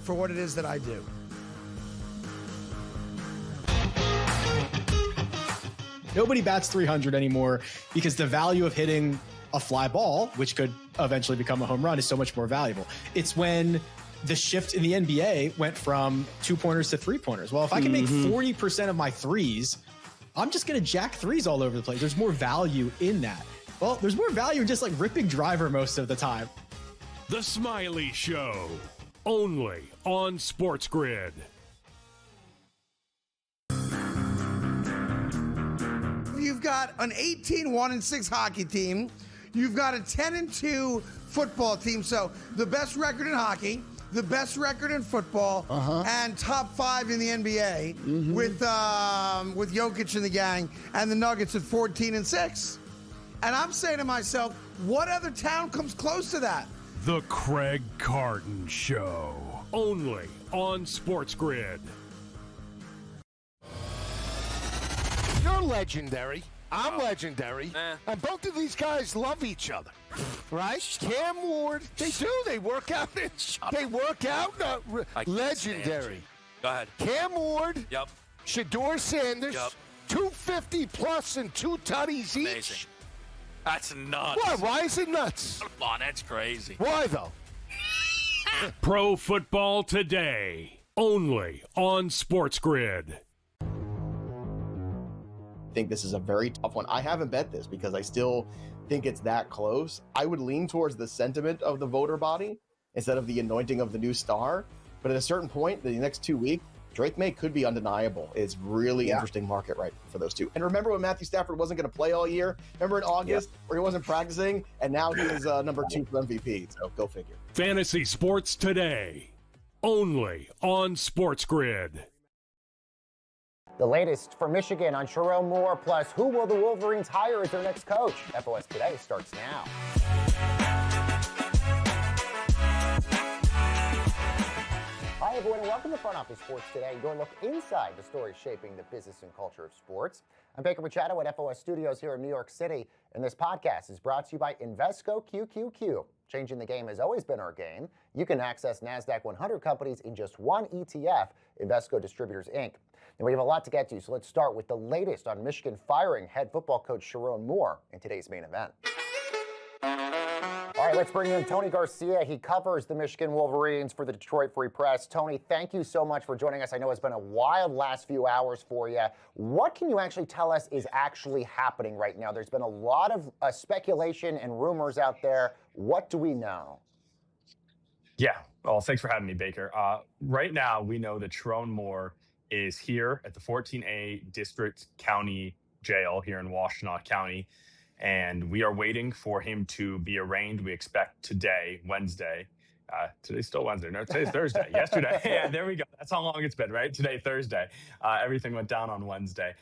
for what it is that I do. Nobody bats 300 anymore because the value of hitting a fly ball, which could eventually become a home run, is so much more valuable. It's when the shift in the NBA went from 2-pointers to 3-pointers. Well, if I can make 40% of my threes, I'm just going to jack threes all over the place. There's more value in that. Well, there's more value in just like ripping driver most of the time. The Smiley Show, only on SportsGrid. You've got an 18-1-6 hockey team. You've got a 10-2 football team. So the best record in hockey, the best record in football, and top 5 in the NBA with Jokic and the gang, and the Nuggets at 14-6. And I'm saying to myself, what other town comes close to that? The Craig Carton Show, only on SportsGrid. You're legendary. I'm legendary. And both of these guys love each other. Right? Cam Ward, they do. They work out. They work out. Legendary. Go ahead. Cam Ward. Yep. Shador Sanders. Yep. 250 plus and 2 tutties each. Amazing. That's nuts. What? Why is it nuts? Come on, that's crazy. Why, though? Pro Football Today, only on SportsGrid. I think this is a very tough one. I haven't bet this because I still think it's that close. I would lean towards the sentiment of the voter body instead of the anointing of the new star. But at a certain point, the next 2 weeks, Drake May could be undeniable. It's really interesting market right for those two. And remember when Matthew Stafford wasn't going to play all year? Remember in August where he wasn't practicing and now he was number 2 for MVP. So go figure. Fantasy Sports Today, only on SportsGrid. The latest from Michigan on Sharon Moore, plus who will the Wolverines hire as their next coach? FOS Today starts now. Hi, everyone, and welcome to Front Office Sports Today, your look inside the stories shaping the business and culture of sports. I'm Baker Machado at FOS Studios here in New York City, and this podcast is brought to you by Invesco QQQ. Changing the game has always been our game. You can access NASDAQ 100 companies in just one ETF, Invesco Distributors, Inc. And we have a lot to get to, so let's start with the latest on Michigan firing head football coach Sharon Moore in today's main event. All right, let's bring in Tony Garcia. He covers the Michigan Wolverines for the Detroit Free Press. Tony, thank you so much for joining us. I know it's been a wild last few hours for you. What can you actually tell us is actually happening right now? There's been a lot of speculation and rumors out there. What do we know? Yeah, well, thanks for having me, Baker. Right now, we know that Sharon Moore is here at the 14A District County Jail here in Washtenaw County, and we are waiting for him to be arraigned. We expect today, Wednesday. Today's still Wednesday. No, today's Thursday. Yesterday. Yeah, there we go. That's how long it's been, right? Today, Thursday. Everything went down on Wednesday.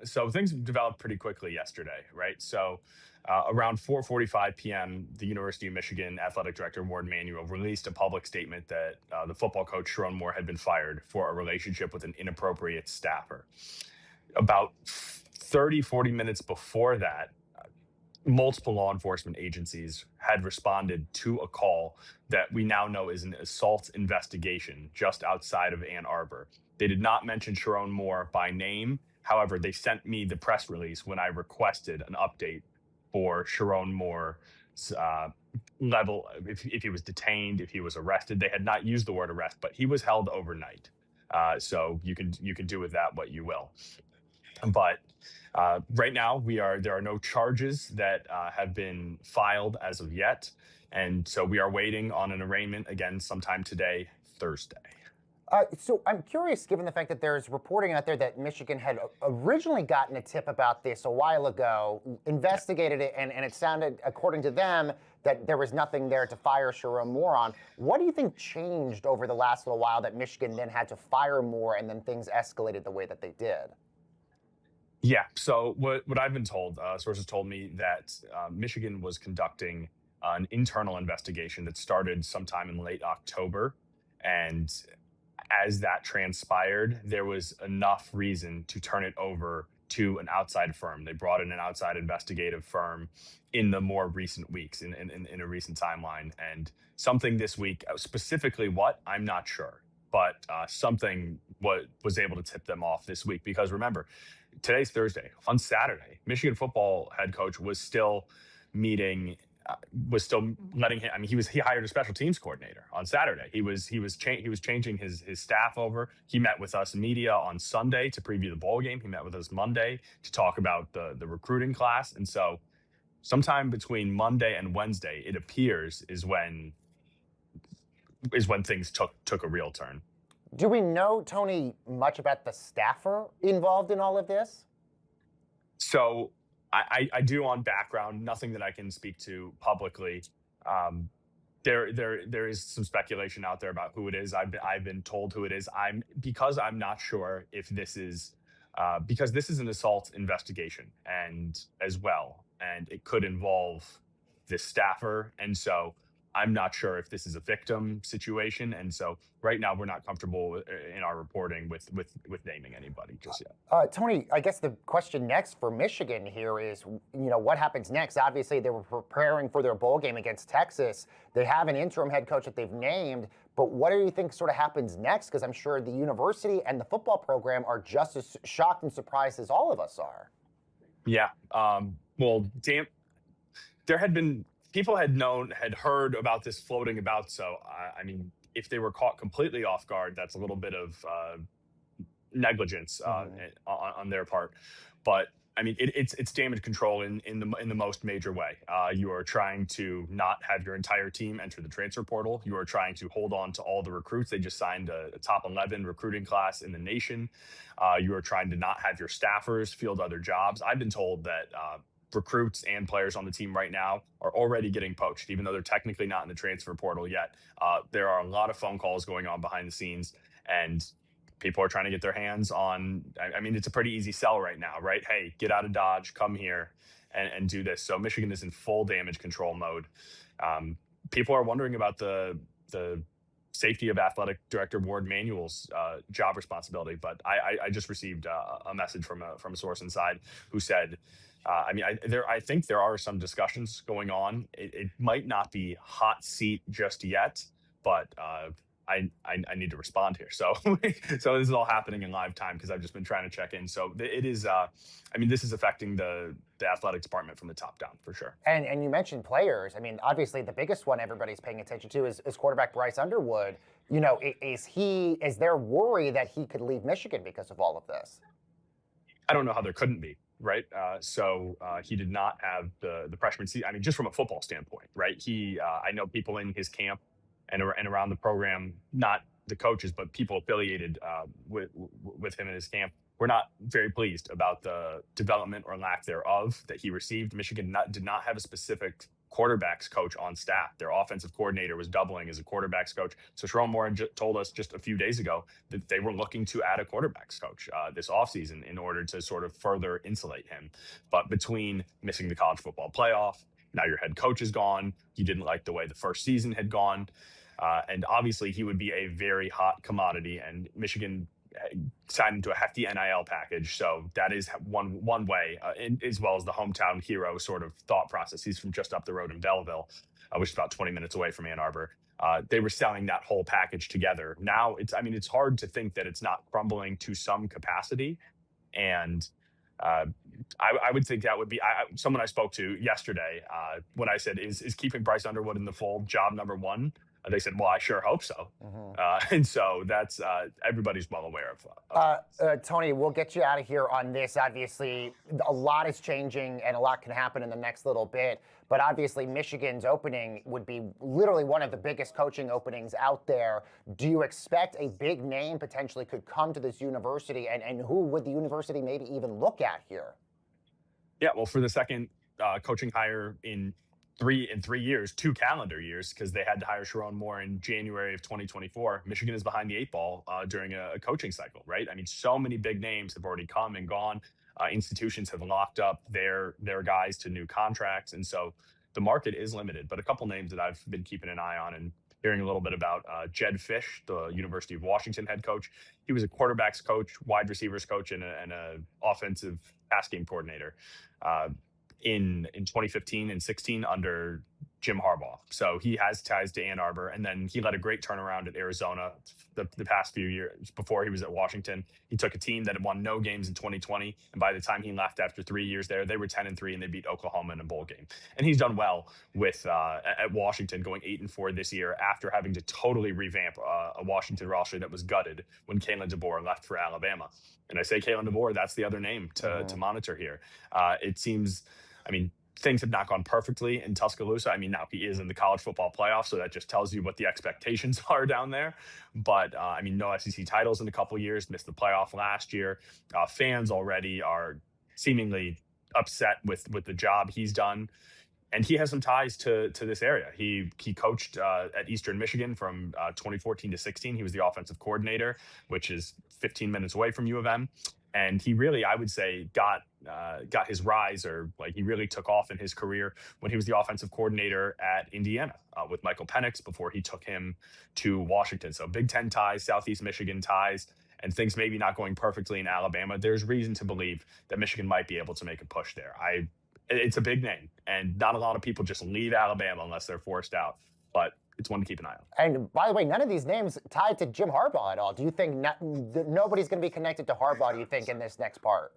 So things developed pretty quickly yesterday, right? So around 4:45 p.m., the University of Michigan Athletic Director Ward Manuel released a public statement that the football coach Sharon Moore had been fired for a relationship with an inappropriate staffer. About 40 minutes before that, multiple law enforcement agencies had responded to a call that we now know is an assault investigation just outside of Ann Arbor. They did not mention Sharon Moore by name. However, they sent me the press release when I requested an update for Sharon Moore's level, if he was detained, if he was arrested. They had not used the word arrest, but he was held overnight. So you can do with that what you will. But right now, there are no charges that have been filed as of yet. And so we are waiting on an arraignment again sometime today, Thursday. So I'm curious, given the fact that there's reporting out there that Michigan had originally gotten a tip about this a while ago, investigated it, and it sounded, according to them, that there was nothing there to fire Sharon Moore on. What do you think changed over the last little while that Michigan then had to fire Moore and then things escalated the way that they did? Yeah, so what I've been told, sources told me that Michigan was conducting an internal investigation that started sometime in late October, and as that transpired, there was enough reason to turn it over to an outside firm. They brought in an outside investigative firm in the more recent weeks, in a recent timeline. And something this week, specifically what, I'm not sure. But something was able to tip them off this week. Because remember, today's Thursday. On Saturday, Michigan football head coach was still meeting, was still letting him. I mean, he hired a special teams coordinator on Saturday. He was changing his staff over. He met with us media on Sunday to preview the bowl game. He met with us Monday to talk about the recruiting class. And so, sometime between Monday and Wednesday, it appears is when things took a real turn. Do we know, Tony, much about the staffer involved in all of this? So I do on background, nothing that I can speak to publicly. There is some speculation out there about who it is. I've been told who it is. I'm not sure if this is because this is an assault investigation and as well, and it could involve this staffer, and so I'm not sure if this is a victim situation, and so right now we're not comfortable in our reporting with naming anybody just yet. Tony, I guess the question next for Michigan here is, what happens next? Obviously, they were preparing for their bowl game against Texas. They have an interim head coach that they've named, but what do you think sort of happens next? Because I'm sure the university and the football program are just as shocked and surprised as all of us are. Yeah. Well, there had been. People had heard about this floating about. So, I mean, if they were caught completely off guard, that's a little bit of negligence on their part. But I mean, it's damage control in the most major way. You are trying to not have your entire team enter the transfer portal. You are trying to hold on to all the recruits. They just signed a top 11 recruiting class in the nation. You are trying to not have your staffers field other jobs. I've been told that recruits and players on the team right now are already getting poached, even though they're technically not in the transfer portal yet. There are a lot of phone calls going on behind the scenes, and people are trying to get their hands on. I mean, it's a pretty easy sell right now, right? Hey, get out of Dodge, come here and do this. So Michigan is in full damage control mode. People are wondering about the safety of athletic director Ward Manuel's job responsibility, but I just received a message from a source inside who said, I think there are some discussions going on. It might not be hot seat just yet, but I need to respond here. So so this is all happening in live time because I've just been trying to check in. So it is. This is affecting the athletic department from the top down for sure. And you mentioned players. I mean, obviously the biggest one everybody's paying attention to is quarterback Bryce Underwood. Is there worry that he could leave Michigan because of all of this? I don't know how there couldn't be. Right. So he did not have the freshman season. I mean, just from a football standpoint, right? I know people in his camp and around the program, not the coaches, but people affiliated with him in his camp, were not very pleased about the development or lack thereof that he received. Michigan did not have a specific quarterbacks coach on staff. Their offensive coordinator was doubling as a quarterbacks coach. So Sharon Moore told us just a few days ago that they were looking to add a quarterbacks coach this offseason in order to sort of further insulate him. But between missing the college football playoff, now your head coach is gone, you didn't like the way the first season had gone, and obviously he would be a very hot commodity, and Michigan signed into a hefty NIL package. So that is one way, as well as the hometown hero sort of thought process. He's from just up the road in Belleville, which is about 20 minutes away from Ann Arbor. They were selling that whole package together. Now it's hard to think that it's not crumbling to some capacity. And I would think that would be someone I spoke to yesterday when I said, is keeping Bryce Underwood in the fold job number one? They said, well, I sure hope so. And so that's everybody's well aware of. Tony, we'll get you out of here on this. Obviously, a lot is changing and a lot can happen in the next little bit. But obviously, Michigan's opening would be literally one of the biggest coaching openings out there. Do you expect a big name potentially could come to this university? And who would the university maybe even look at here? Yeah, well, for the second coaching hire in 3 years, 2 calendar years, because they had to hire Sharon Moore in January of 2024. Michigan is behind the 8 ball during a coaching cycle, right? I mean, so many big names have already come and gone. Institutions have locked up their guys to new contracts, and so the market is limited. But a couple names that I've been keeping an eye on, and hearing a little bit about Jed Fish, the University of Washington head coach. He was a quarterbacks coach, wide receivers coach, and a offensive pass game coordinator in 2015 and 16 under Jim Harbaugh. So he has ties to Ann Arbor, and then he led a great turnaround at Arizona the past few years before he was at Washington. He took a team that had won no games in 2020, and by the time he left after 3 years there, they were 10-3, and they beat Oklahoma in a bowl game. And he's done well with at Washington, going 8-4 this year after having to totally revamp a Washington roster that was gutted when Kalen DeBoer left for Alabama. And I say Kalen DeBoer, that's the other name to monitor here. It seems, I mean, things have not gone perfectly in Tuscaloosa. I mean, now he is in the college football playoff, so that just tells you what the expectations are down there. But, I mean, no SEC titles in a couple of years, missed the playoff last year. Fans already are seemingly upset with the job he's done. And he has some ties to this area. He coached at Eastern Michigan from 2014 to 16. He was the offensive coordinator, which is 15 minutes away from U of M. And he really, I would say, got his rise, or like he really took off in his career when he was the offensive coordinator at Indiana with Michael Penix before he took him to Washington. So Big Ten ties, Southeast Michigan ties, and things maybe not going perfectly in Alabama. There's reason to believe that Michigan might be able to make a push there. It's a big name, and not a lot of people just leave Alabama unless they're forced out. But it's one to keep an eye on. And by the way, none of these names tied to Jim Harbaugh at all. Do you think nobody's going to be connected to Harbaugh, do you think, in this next part?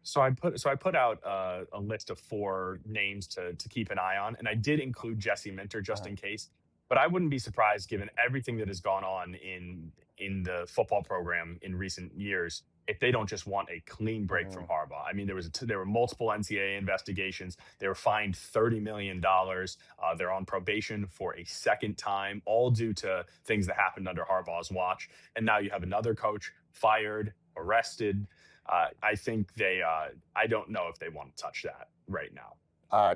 So I put out a list of 4 names to keep an eye on, and I did include Jesse Minter just in case. But I wouldn't be surprised, given everything that has gone on in the football program in recent years, if they don't just want a clean break from Harbaugh. I mean, there were multiple NCAA investigations. They were fined $30 million. They're on probation for a second time, all due to things that happened under Harbaugh's watch. And now you have another coach fired, arrested. I think I don't know if they want to touch that right now.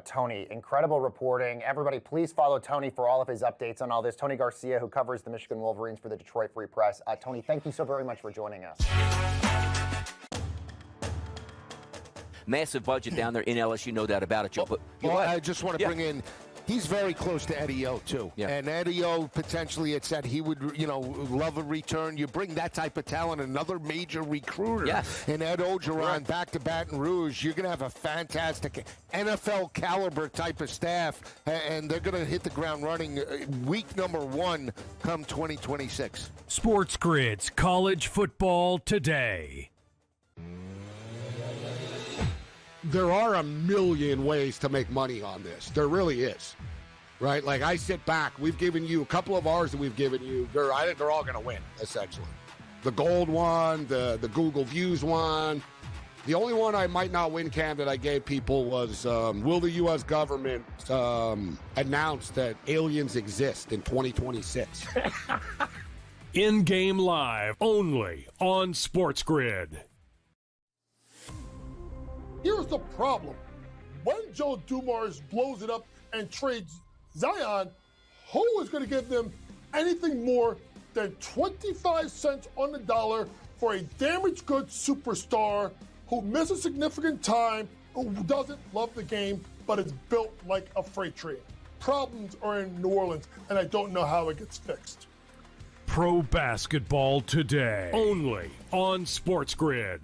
Tony, incredible reporting. Everybody, please follow Tony for all of his updates on all this. Tony Garcia, who covers the Michigan Wolverines for the Detroit Free Press. Tony, thank you so very much for joining us. Massive budget down there in LSU, no doubt about it, Joe. But I just want to bring in, he's very close to Eddie O, too. Yeah. And Eddie O potentially had said he would, love a return. You bring that type of talent, another major recruiter. Yes. And Ed Ogeron back to Baton Rouge, you're going to have a fantastic NFL caliber type of staff, and they're going to hit the ground running week number 1 come 2026. SportsGrid's College Football Today. There are a million ways to make money on this. There really is, right? Like, I sit back. We've given you a couple of ours that we've given you. I think they're all going to win, essentially. The gold one, the Google Views one. The only one I might not win, Cam, that I gave people was, will the U.S. government announce that aliens exist in 2026? In-game live, only on SportsGrid. Here's the problem. When Joe Dumars blows it up and trades Zion, who is going to give them anything more than 25 cents on the dollar for a damaged goods superstar who misses significant time, who doesn't love the game, but is built like a freight train? Problems are in New Orleans, and I don't know how it gets fixed. Pro Basketball Today, only on SportsGrid.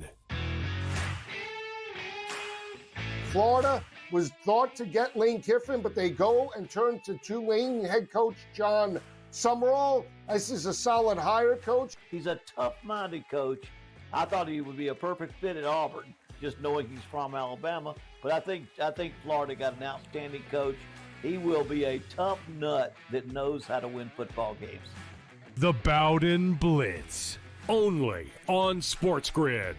Florida was thought to get Lane Kiffin, but they go and turn to Tulane head coach John Summerall. This is a solid hire, coach. He's a tough-minded coach. I thought he would be a perfect fit at Auburn, just knowing he's from Alabama. But I think Florida got an outstanding coach. He will be a tough nut that knows how to win football games. The Bowden Blitz, only on SportsGrid.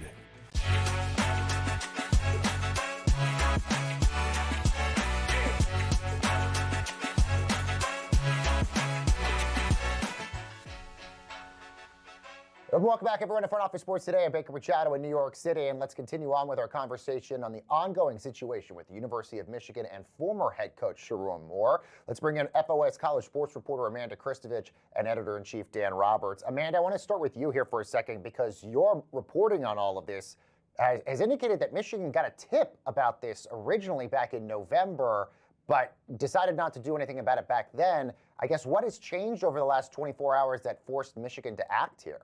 Welcome back, everyone, to Front Office Sports Today. I'm Baker Machado in New York City, and let's continue on with our conversation on the ongoing situation with the University of Michigan and former head coach Sharon Moore. Let's bring in FOS college sports reporter Amanda Kristovich and editor-in-chief Dan Roberts. Amanda, I want to start with you here for a second because your reporting on all of this has indicated that Michigan got a tip about this originally back in November, but decided not to do anything about it back then. I guess what has changed over the last 24 hours that forced Michigan to act here?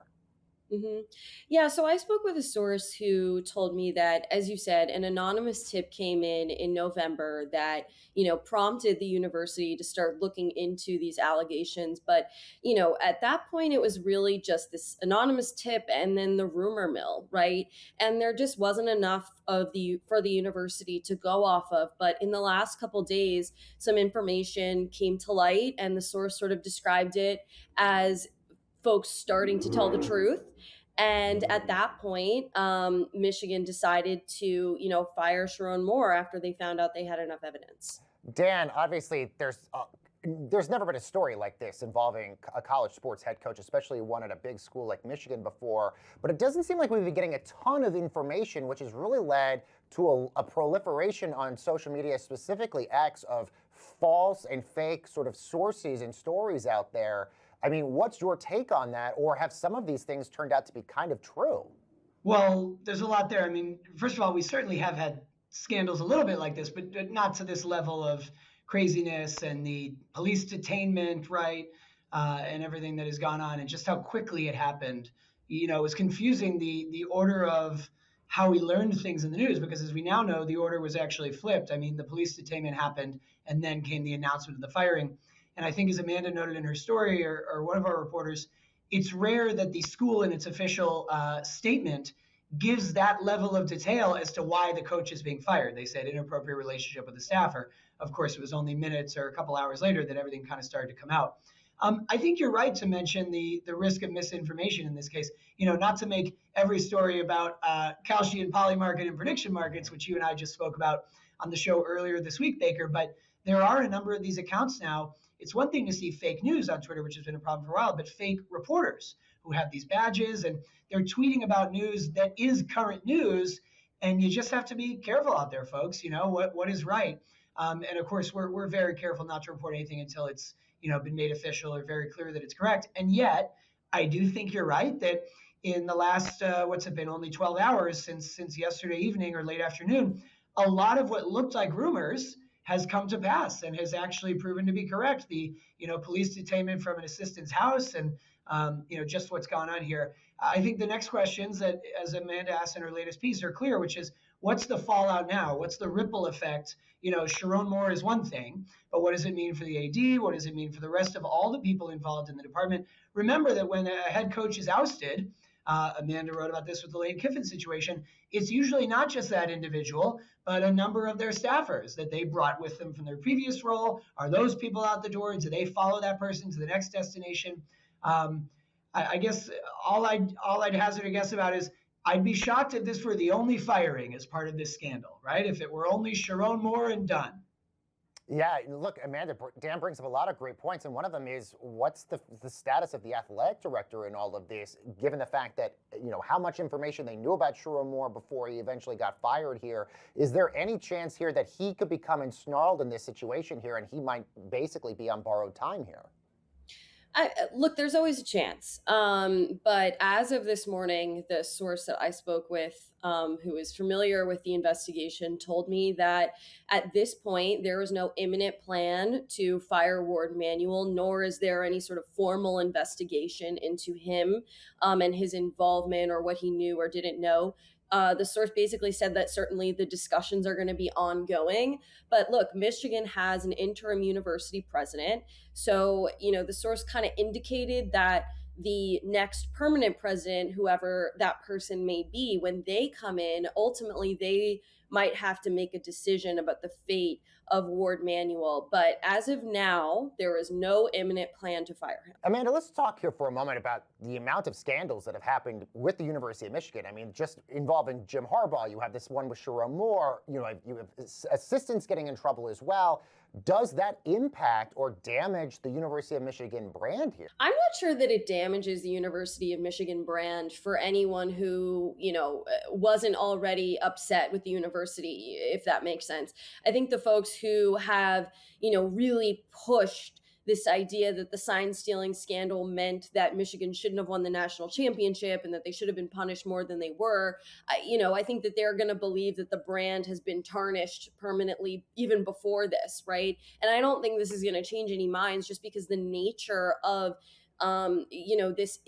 Yeah, so I spoke with a source who told me that, as you said, an anonymous tip came in November that, prompted the university to start looking into these allegations. But, at that point, it was really just this anonymous tip and then the rumor mill, right? And there just wasn't enough for the university to go off of. But in the last couple days, some information came to light, and the source sort of described it as folks starting to tell the truth. And at that point, Michigan decided to, fire Sharon Moore after they found out they had enough evidence. Dan, obviously, there's never been a story like this involving a college sports head coach, especially one at a big school like Michigan before. But it doesn't seem like we've been getting a ton of information, which has really led to a proliferation on social media, specifically X, of false and fake sort of sources and stories out there. I mean, what's your take on that? Or have some of these things turned out to be kind of true? Well, there's a lot there. I mean, first of all, we certainly have had scandals a little bit like this, but not to this level of craziness and the police detainment, right? And everything that has gone on and just how quickly it happened. It was confusing the order of how we learned things in the news, because as we now know, the order was actually flipped. I mean, the police detainment happened and then came the announcement of the firing. And I think, as Amanda noted in her story, or one of our reporters, it's rare that the school in its official statement gives that level of detail as to why the coach is being fired. They said inappropriate relationship with the staffer. Of course, it was only minutes or a couple hours later that everything kind of started to come out. I think you're right to mention the risk of misinformation in this case. Not to make every story about Kalshi and Polymarket and prediction markets, which you and I just spoke about on the show earlier this week, Baker, but there are a number of these accounts now. It's one thing to see fake news on Twitter, which has been a problem for a while, but fake reporters who have these badges and they're tweeting about news that is current news. And you just have to be careful out there, folks. What is right. And of course, we're very careful not to report anything until it's, been made official or very clear that it's correct. And yet, I do think you're right that in the last, what's it been, only 12 hours since yesterday evening or late afternoon, a lot of what looked like rumors has come to pass and has actually proven to be correct. The, police detainment from an assistant's house and, just what's gone on here. I think the next questions that, as Amanda asked in her latest piece, are clear, which is, what's the fallout now? What's the ripple effect? Sharon Moore is one thing, but what does it mean for the AD? What does it mean for the rest of all the people involved in the department? Remember that when a head coach is ousted, Amanda wrote about this with the Lane Kiffin situation, it's usually not just that individual, but a number of their staffers that they brought with them from their previous role. Are those people out the door? Do they follow that person to the next destination? I guess all I'd hazard a guess about is I'd be shocked if this were the only firing as part of this scandal, right? If it were only Sharon Moore and done. Yeah, look, Amanda, Dan brings up a lot of great points, and one of them is what's the status of the athletic director in all of this, given the fact that, how much information they knew about Sharon Moore before he eventually got fired here. Is there any chance here that he could become ensnarled in this situation here and he might basically be on borrowed time here? Look, there's always a chance. But as of this morning, the source that I spoke with, who is familiar with the investigation, told me that at this point, there is no imminent plan to fire Ward Manuel, nor is there any sort of formal investigation into him and his involvement or what he knew or didn't know. The source basically said that certainly the discussions are going to be ongoing. But look, Michigan has an interim university president. So, the source kind of indicated that the next permanent president, whoever that person may be, when they come in, ultimately they might have to make a decision about the fate of Ward Manuel. But as of now, there is no imminent plan to fire him. Amanda, let's talk here for a moment about the amount of scandals that have happened with the University of Michigan. I mean, just involving Jim Harbaugh, you have this one with Sharon Moore, you have assistants getting in trouble as well. Does that impact or damage the University of Michigan brand here? I'm not sure that it damages the University of Michigan brand for anyone who, wasn't already upset with the university, if that makes sense. I think the folks who have, really pushed this idea that the sign stealing scandal meant that Michigan shouldn't have won the national championship and that they should have been punished more than they were. I think that they're going to believe that the brand has been tarnished permanently even before this, right? And I don't think this is going to change any minds, just because the nature of this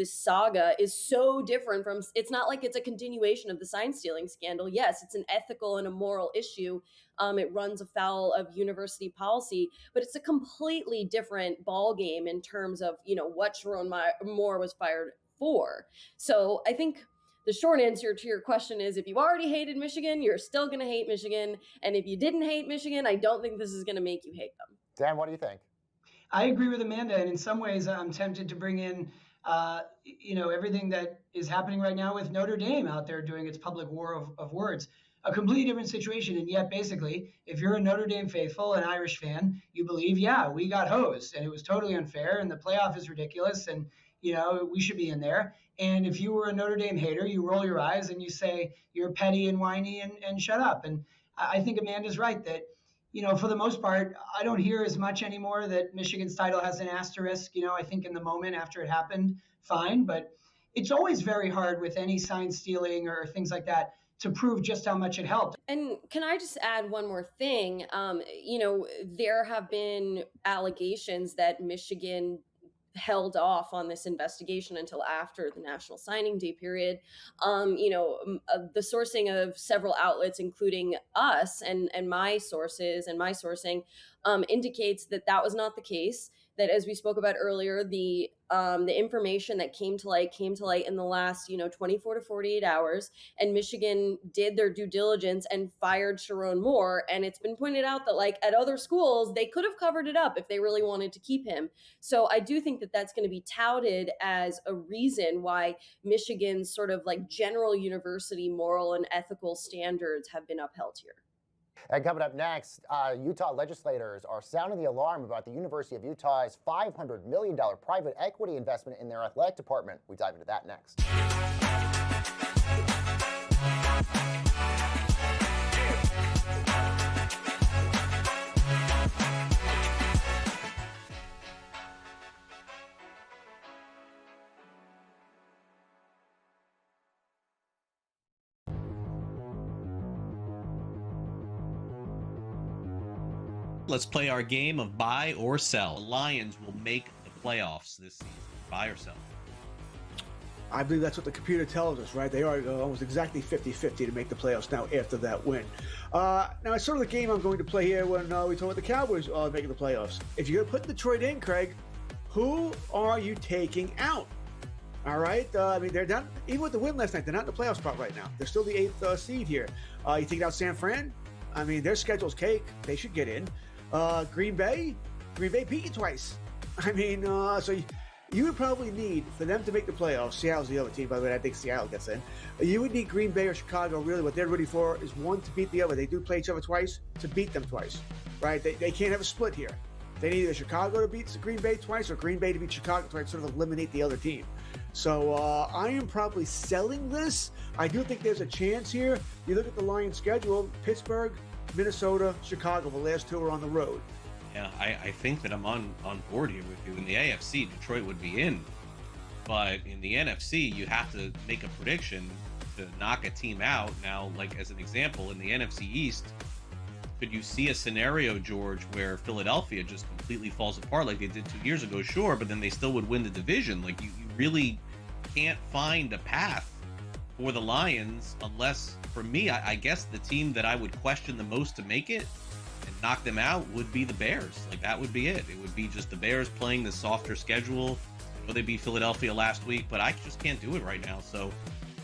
saga is so different from. It's not like it's a continuation of the sign stealing scandal. Yes, it's an ethical and a moral issue. It runs afoul of university policy, but it's a completely different ball game in terms of what Sharon Moore was fired for. So I think the short answer to your question is, if you already hated Michigan, you're still going to hate Michigan, and if you didn't hate Michigan, I don't think this is going to make you hate them. Dan, what do you think? I agree with Amanda, and in some ways, I'm tempted to bring in, everything that is happening right now with Notre Dame out there doing its public war of words. A completely different situation, and yet basically, if you're a Notre Dame faithful, an Irish fan, you believe, we got hosed, and it was totally unfair, and the playoff is ridiculous, and we should be in there. And if you were a Notre Dame hater, you roll your eyes and you say you're petty and whiny and shut up. And I think Amanda's right that, for the most part, I don't hear as much anymore that Michigan's title has an asterisk. I think in the moment after it happened, fine. But it's always very hard with any sign stealing or things like that to prove just how much it helped. And can I just add one more thing? There have been allegations that Michigan held off on this investigation until after the National Signing Day period. The sourcing of several outlets, including us and my sources and my sourcing, indicates that was not the case. That, as we spoke about earlier, the information that came to light in the last 24 to 48 hours, and Michigan did their due diligence and fired Sharon Moore. And it's been pointed out that at other schools, they could have covered it up if they really wanted to keep him. So I do think that that's going to be touted as a reason why Michigan's sort of general university moral and ethical standards have been upheld here. And coming up next, Utah legislators are sounding the alarm about the University of Utah's $500 million private equity investment in their athletic department. We dive into that next. Let's play our game of buy or sell. The Lions will make the playoffs this season. Buy or sell? I believe that's what the computer tells us, right? They are almost exactly 50-50 to make the playoffs now after that win. Now, it's sort of the game I'm going to play here when we talk about the Cowboys making the playoffs. If you're going to put Detroit in, Craig, who are you taking out? All right? They're not, even with the win last night, they're not in the playoff spot right now. They're still the 8th seed here. You take out San Fran? Their schedule's cake. They should get in. Green Bay beat you twice. So you would probably need, for them to make the playoffs, Seattle's the other team, by the way, I think Seattle gets in. You would need Green Bay or Chicago, really. What they're rooting for is one to beat the other. They do play each other twice, to beat them twice, right? They can't have a split here. They need either Chicago to beat Green Bay twice or Green Bay to beat Chicago twice, sort of eliminate the other team. So I am probably selling this. I do think there's a chance here. You look at the Lions' schedule, Pittsburgh, Minnesota, Chicago, the last two are on the road. Yeah, I think that I'm on board here with you. In the AFC, Detroit would be in. But in the NFC, you have to make a prediction to knock a team out. Now, as an example, in the NFC East, could you see a scenario, George, where Philadelphia just completely falls apart like they did 2 years ago? Sure, but then they still would win the division. You really can't find a path for the Lions unless, for me, I guess the team that I would question the most to make it and knock them out would be the Bears. That would be it. It would be just the Bears playing the softer schedule. I know they beat Philadelphia last week, but I just can't do it right now. So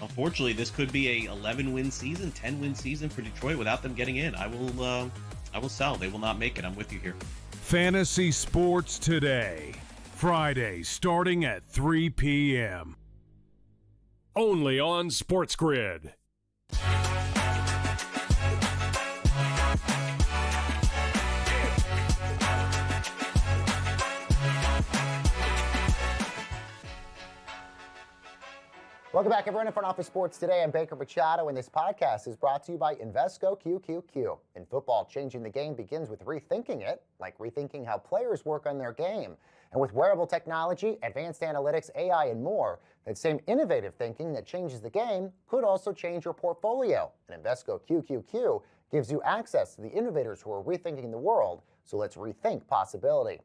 unfortunately, this could be a 11-win season, 10-win season for Detroit without them getting in. I will sell. They will not make it. I'm with you here. Fantasy Sports Today, Friday, starting at 3 p.m. Only on SportsGrid. Welcome back, everyone, to Front Office Sports Today. I'm Baker Machado, and this podcast is brought to you by Invesco QQQ. In football, changing the game begins with rethinking it, like rethinking how players work on their game. And with wearable technology, advanced analytics, AI, and more, that same innovative thinking that changes the game could also change your portfolio. And Invesco QQQ gives you access to the innovators who are rethinking the world, so let's rethink possibility.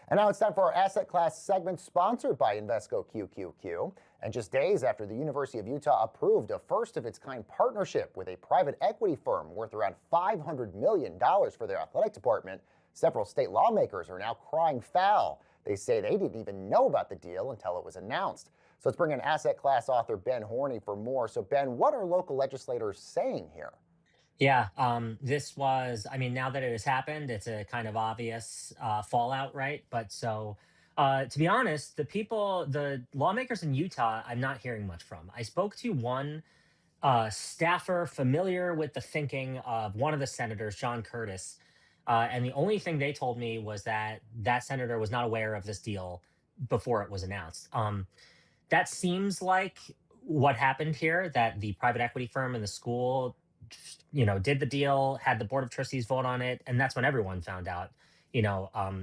And now it's time for our asset class segment sponsored by Invesco QQQ. And just days after the University of Utah approved a first-of-its-kind partnership with a private equity firm worth around $500 million for their athletic department, several state lawmakers are now crying foul. They say they didn't even know about the deal until it was announced. So let's bring in asset class author Ben Horney for more. So Ben, what are local legislators saying here? Yeah, this was, I mean, now that it has happened, it's a kind of obvious fallout, right? But so, to be honest, the lawmakers in Utah, I'm not hearing much from. I spoke to one staffer familiar with the thinking of one of the senators, John Curtis, and the only thing they told me was that that senator was not aware of this deal before it was announced. That seems like what happened here, that the private equity firm and the school did the deal, had the board of trustees vote on it, and that's when everyone found out,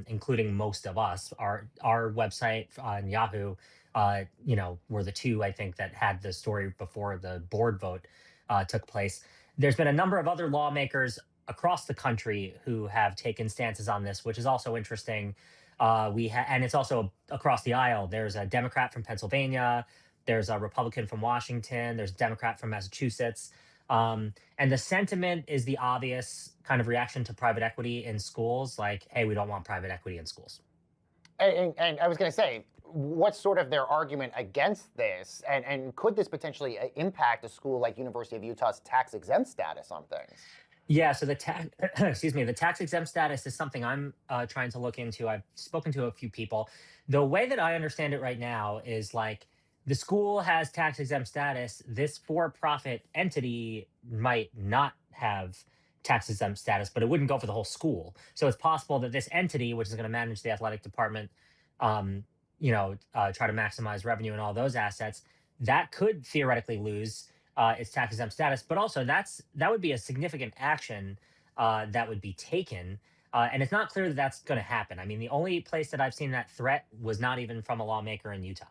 including most of us. Our website on Yahoo, were the two, I think, that had the story before the board vote took place. There's been a number of other lawmakers across the country who have taken stances on this, which is also interesting. And it's also across the aisle. There's a Democrat from Pennsylvania, there's a Republican from Washington, there's a Democrat from Massachusetts. And the sentiment is the obvious kind of reaction to private equity in schools, like, hey, we don't want private equity in schools. And I was going to say, what's sort of their argument against this? And could this potentially impact a school like University of Utah's tax-exempt status on things? Yeah, so the tax-exempt status is something I'm trying to look into. I've spoken to a few people. The way that I understand it right now is like, the school has tax-exempt status. This for-profit entity might not have tax-exempt status, but it wouldn't go for the whole school. So it's possible that this entity, which is going to manage the athletic department, try to maximize revenue and all those assets, that could theoretically lose its tax-exempt status. But also, that would be a significant action that would be taken. And it's not clear that that's going to happen. I mean, the only place that I've seen that threat was not even from a lawmaker in Utah.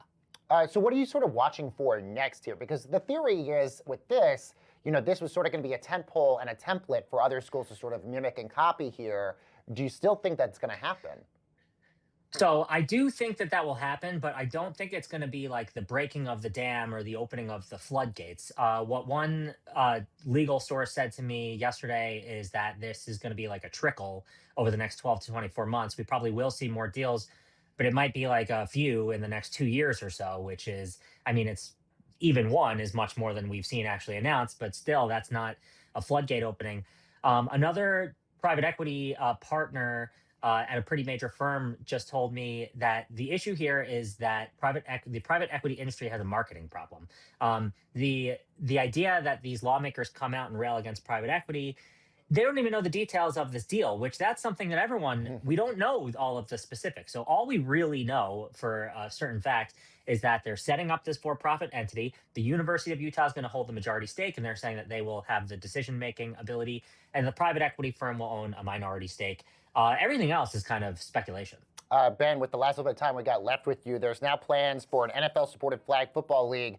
So what are you sort of watching for next here? Because the theory is with this, this was sort of going to be a tentpole and a template for other schools to sort of mimic and copy here. Do you still think that's going to happen? So I do think that will happen, but I don't think it's going to be like the breaking of the dam or the opening of the floodgates. What one legal source said to me yesterday is that this is going to be like a trickle over the next 12 to 24 months. We probably will see more deals, but it might be like a few in the next 2 years or so, which is, I mean, it's even one is much more than we've seen actually announced, but still that's not a floodgate opening. Another private equity partner at a pretty major firm just told me that the issue here is that the private equity industry has a marketing problem. The idea that these lawmakers come out and rail against private equity, they don't even know the details of this deal, which that's something that we don't know all of the specifics. So all we really know for a certain fact is that they're setting up this for-profit entity. The University of Utah is going to hold the majority stake, and they're saying that they will have the decision-making ability, and the private equity firm will own a minority stake. Everything else is kind of speculation. Ben, with the last little bit of time we got left with you, there's now plans for an NFL-supported flag football league.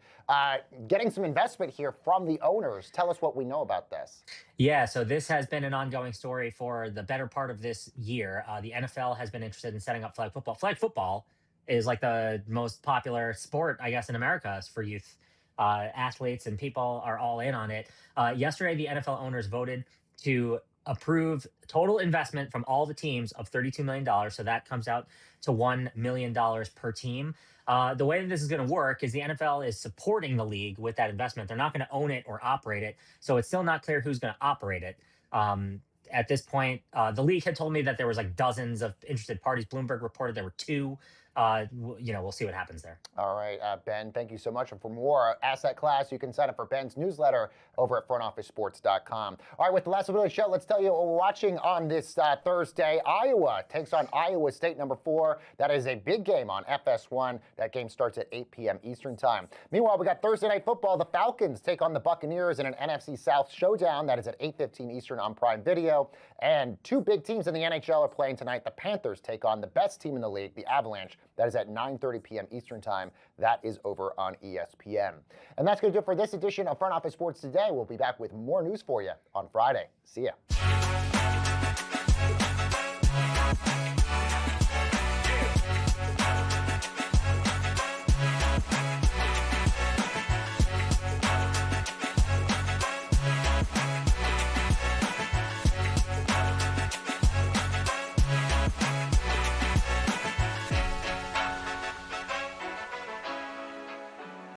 Getting some investment here from the owners. Tell us what we know about this. Yeah, so this has been an ongoing story for the better part of this year. The NFL has been interested in setting up flag football. Flag football is like the most popular sport, I guess, in America for youth athletes, and people are all in on it. Yesterday, the NFL owners voted to approve total investment from all the teams of $32 million. So that comes out to $1 million per team. The way that this is going to work is the NFL is supporting the league with that investment. They're not going to own it or operate it. So it's still not clear who's going to operate it. At this point, the league had told me that there was like dozens of interested parties. Bloomberg reported there were 2 we'll see what happens there. All right, Ben, thank you so much. And for more asset class, you can sign up for Ben's newsletter over at frontofficesports.com. All right, with the last of the show, let's tell you what we're watching on this Thursday. Iowa takes on Iowa State, number 4. That is a big game on FS1. That game starts at 8 p.m. Eastern time. Meanwhile, we got Thursday Night Football. The Falcons take on the Buccaneers in an NFC South showdown. That is at 8:15 Eastern on Prime Video. And 2 big teams in the NHL are playing tonight. The Panthers take on the best team in the league, the Avalanche. That is at 9:30 p.m. Eastern time. That is over on ESPN. And that's going to do it for this edition of Front Office Sports Today. We'll be back with more news for you on Friday. See ya.